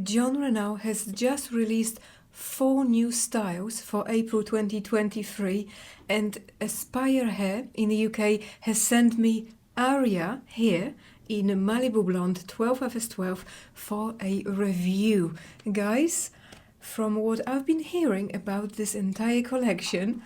Jon Renau has just released 4 new styles for April 2023, and Aspire Hair in the UK has sent me Aria here in Malibu Blonde 12x12 for a review. Guys, from what I've been hearing about this entire collection,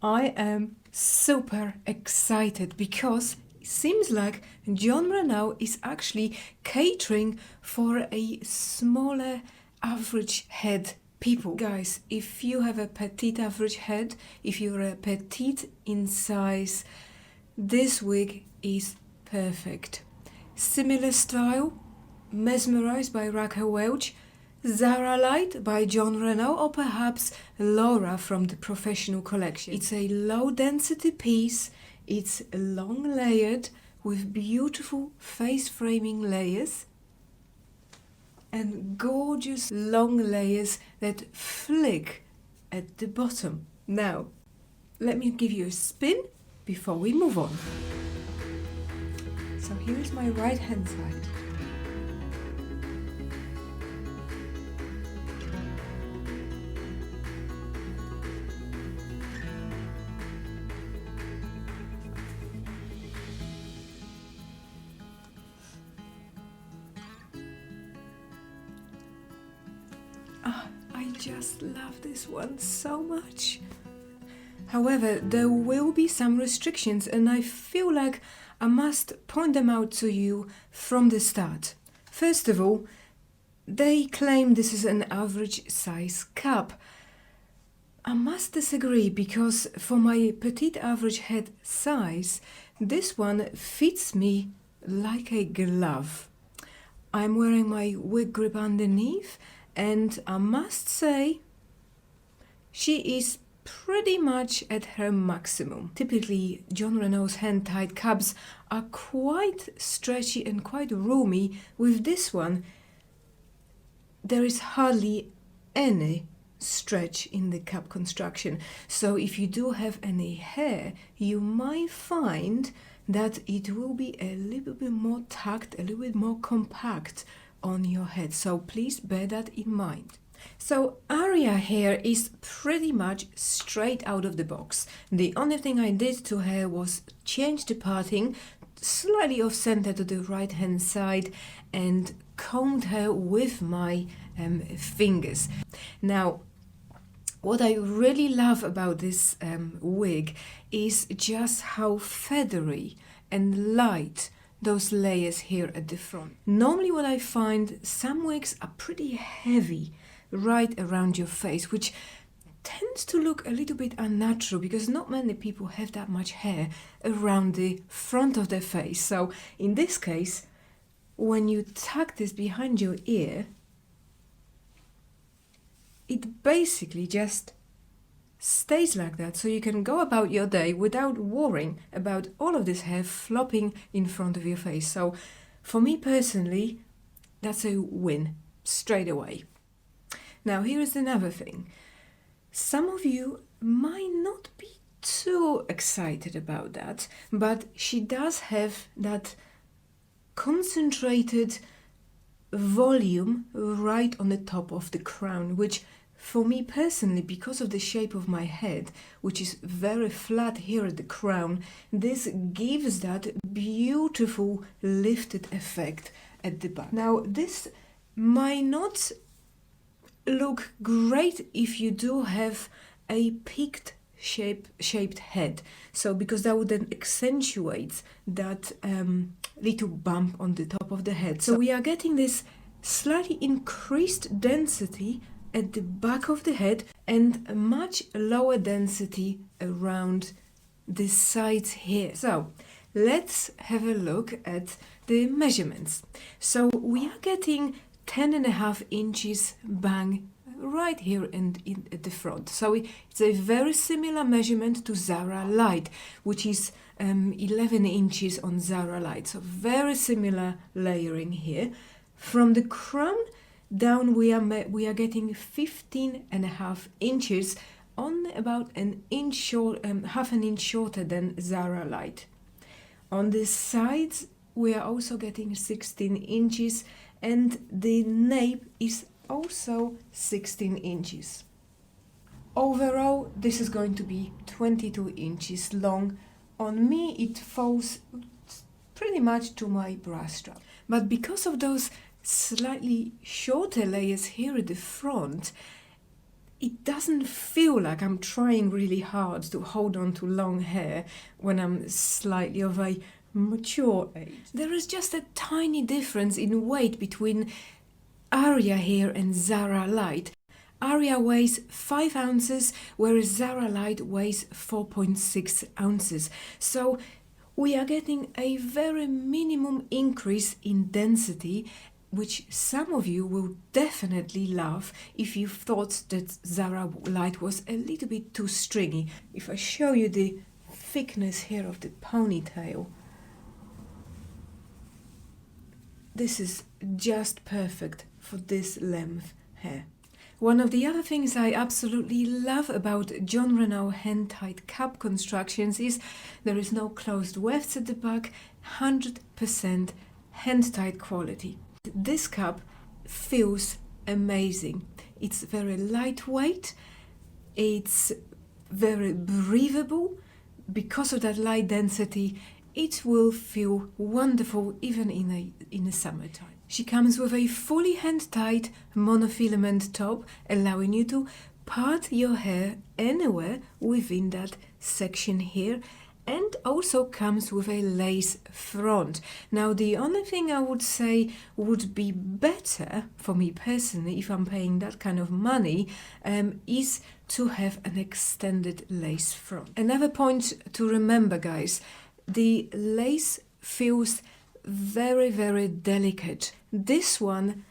I am super excited because it seems like Jon Renau is actually catering for a smaller average head people. Guys, if you have a petite average head, if you're a petite in size, this wig is perfect. Similar style, Mesmerized by Raquel Welch, Zara Light by Jon Renau, or perhaps Laura from the Professional collection. It's a low density piece, it's long layered with beautiful face framing layers and gorgeous long layers that flick at the bottom. Now, let me give you a spin before we move on. So here is my right hand side. I just love this one so much. However, there will be some restrictions, and I feel like I must point them out to you from the start. First of all, they claim this is an average size cap. I must disagree, because for my petite average head size, this one fits me like a glove. I'm wearing my wig grip underneath, and I must say, she is pretty much at her maximum. Typically, Jon Renau's hand-tied caps are quite stretchy and quite roomy. With this one, there is hardly any stretch in the cap construction. So if you do have any hair, you might find that it will be a little bit more tucked, a little bit more compact on your head. So please bear that in mind. So Aria hair is pretty much straight out of the box. The only thing I did to her was change the parting slightly off center to the right hand side and combed her with my fingers. Now, what I really love about this wig is just how feathery and light those layers here at the front. Normally what I find, some wigs are pretty heavy right around your face, which tends to look a little bit unnatural because not many people have that much hair around the front of their face. So in this case, when you tuck this behind your ear, it basically just stays like that, so you can go about your day without worrying about all of this hair flopping in front of your face. So for me personally, that's a win straight away. Now here is another thing. Some of you might not be too excited about that, but she does have that concentrated volume right on the top of the crown, which for me personally, because of the shape of my head, which is very flat here at the crown, this gives that beautiful lifted effect at the back. Now, this might not look great if you do have a peaked shaped head. So because that would then accentuate that little bump on the top of the head. So we are getting this slightly increased density at the back of the head and a much lower density around the sides here. So let's have a look at the measurements. So we are getting 10.5 inches bang right here and at the front. So it's a very similar measurement to Zara Light, which is 11 inches on Zara Light. So very similar layering here. From the crown down we are getting 15.5 inches on about an inch short, half an inch shorter than Zara Light. On the sides we are also getting 16 inches and the nape is also 16 inches. Overall, this is going to be 22 inches long. On me, it falls pretty much to my bra strap. But because of those slightly shorter layers here at the front, it doesn't feel like I'm trying really hard to hold on to long hair when I'm slightly of a mature age. There is just a tiny difference in weight between Aria here and Zara Light. Aria weighs 5 ounces, whereas Zara Light weighs 4.6 ounces. So we are getting a very minimum increase in density, which some of you will definitely love if you thought that Zara Light was a little bit too stringy. If I show you the thickness here of the ponytail, this is just perfect for this length hair. One of the other things I absolutely love about Jon Renau hand-tied cap constructions is there is no closed wefts at the back, 100% hand-tied quality. This cap feels amazing. It's very lightweight, it's very breathable. Because of that light density, it will feel wonderful even in the summertime. She comes with a fully hand-tied monofilament top, allowing you to part your hair anywhere within that section here, and also comes with a lace front. Now, the only thing I would say would be better for me personally, if I'm paying that kind of money, is to have an extended lace front. Another point to remember, guys, the lace feels very, very delicate. This one,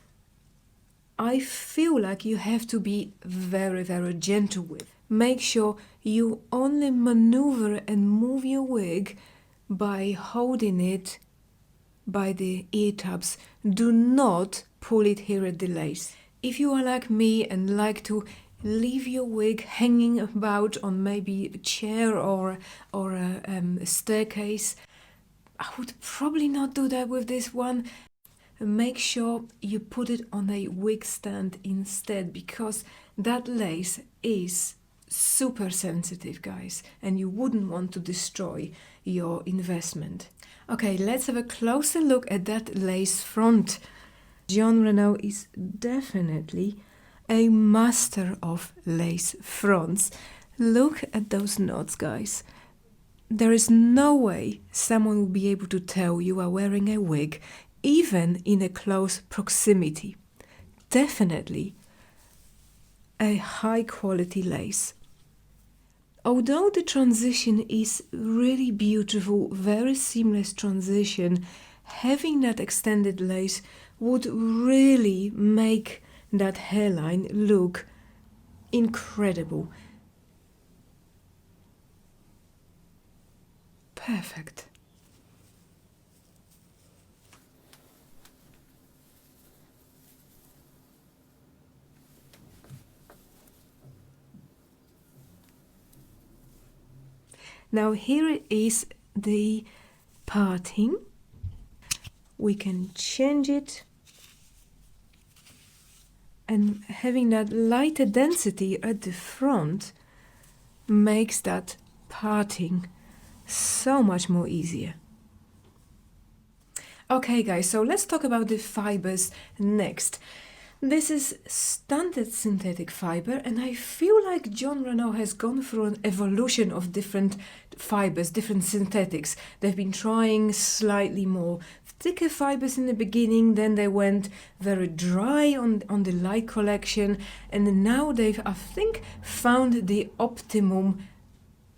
I feel like you have to be very, very gentle with. Make sure you only maneuver and move your wig by holding it by the ear tabs. Do not pull it here at the lace. If you are like me and like to leave your wig hanging about on maybe a chair or a staircase, I would probably not do that with this one. Make sure you put it on a wig stand instead, because that lace is super sensitive, guys, and you wouldn't want to destroy your investment. Okay, let's have a closer look at that lace front. Jon Renau is definitely a master of lace fronts. Look at those knots, guys. There is no way someone will be able to tell you are wearing a wig, even in a close proximity. Definitely a high quality lace. Although the transition is really beautiful, very seamless transition, having that extended lace would really make that hairline look incredible. Perfect. Now here is the parting. We can change it, and having that lighter density at the front makes that parting so much more easier. Okay guys, so let's talk about the fibers next. This is standard synthetic fiber, and I feel like Jon Renau has gone through an evolution of different fibers, different synthetics. They've been trying slightly more thicker fibers in the beginning, then they went very dry on the light collection, and now they've, I think, found the optimum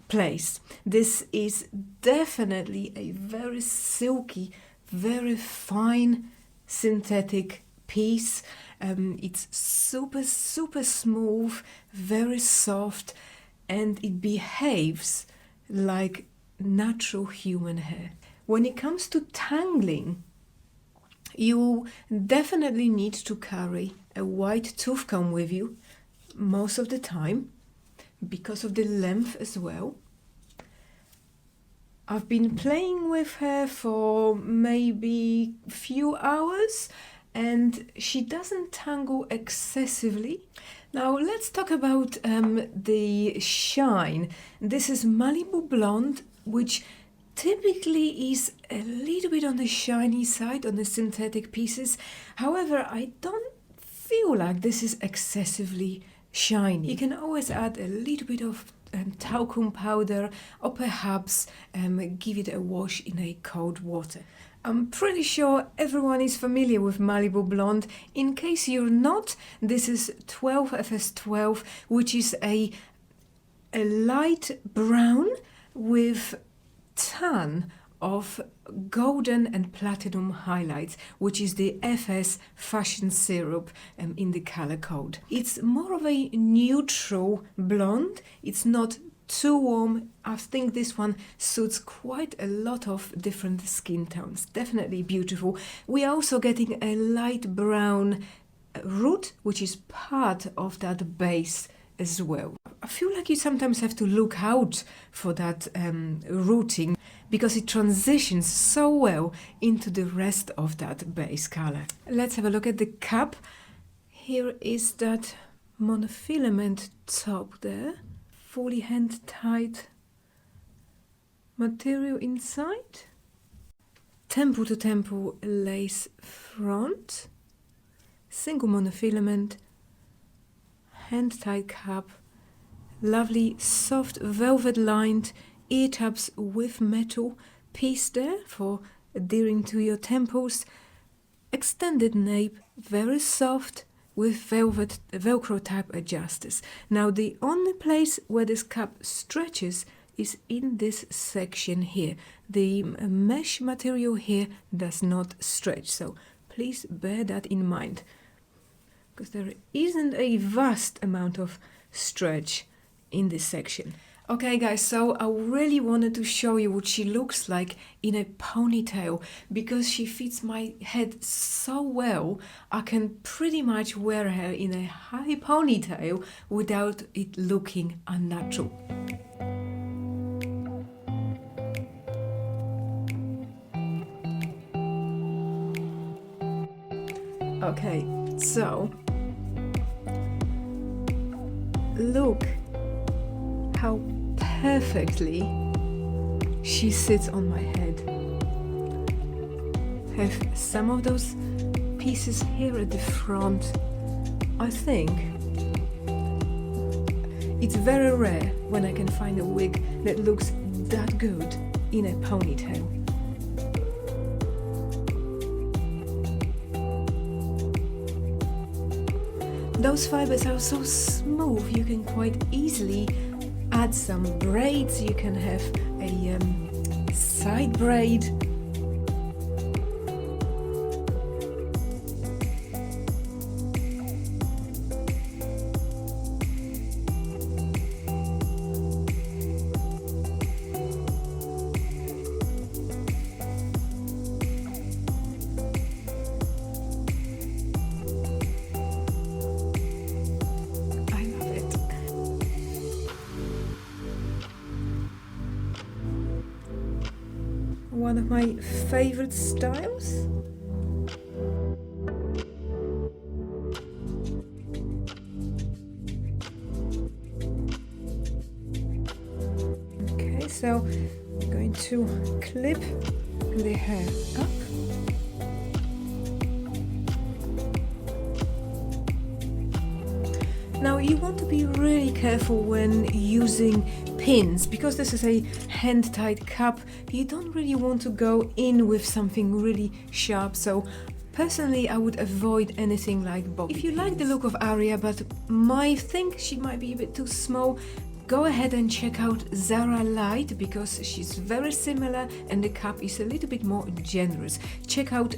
place. This is definitely a very silky, very fine synthetic piece. It's super smooth, very soft, and it behaves like natural human hair. When it comes to tangling, you definitely need to carry a white tooth comb with you most of the time, because of the length as well. I've been playing with her for maybe a few hours, and she doesn't tangle excessively. Now let's talk about the shine. This is Malibu Blonde, which typically is a little bit on the shiny side on the synthetic pieces. However, I don't feel like this is excessively shiny. You can always add a little bit of talcum powder, or perhaps give it a wash in a cold water. I'm pretty sure everyone is familiar with Malibu Blonde. In case you're not, this is 12 FS12, which is a light brown with tan of golden and platinum highlights, which is the FS Fashion Syrup in the color code. It's more of a neutral blonde. It's not too warm. I think this one suits quite a lot of different skin tones. Definitely beautiful. We're also getting a light brown root, which is part of that base as well. I feel like you sometimes have to look out for that rooting, because it transitions so well into the rest of that base color. Let's have a look at the cap. Here is that monofilament top there, fully hand-tied material inside, temple to temple lace front, single monofilament, hand-tied cap, lovely soft velvet lined ear tabs with metal piece there for adhering to your temples, extended nape, very soft with velcro type adjusters. Now the only place where this cap stretches is in this section here. The mesh material here does not stretch, so please bear that in mind, because there isn't a vast amount of stretch in this section. Okay guys, so I really wanted to show you what she looks like in a ponytail, because she fits my head so well. I can pretty much wear her in a high ponytail without it looking unnatural. Okay, so look how perfectly she sits on my head. Have some of those pieces here at the front. I think it's very rare when I can find a wig that looks that good in a ponytail. Those fibers are so smooth, you can quite easily add some braids. You can have a side braid. One of my favorite styles. Okay, so I'm going to clip the hair up. Now you want to be really careful when using pins, because this is a hand-tied cap. You don't really want to go in with something really sharp, so personally I would avoid anything like bobby pins. If you like the look of Aria but might think she might be a bit too small, go ahead and check out Zara Light, because she's very similar and the cap is a little bit more generous. Check out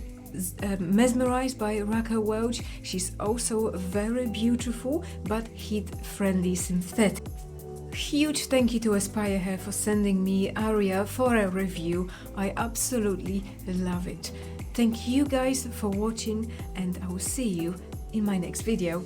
Mesmerized by Raquel Welch. She's also very beautiful but heat-friendly synthetic. Huge thank you to Aspire Hair for sending me Aria for a review. I absolutely love it. Thank you guys for watching, and I will see you in my next video.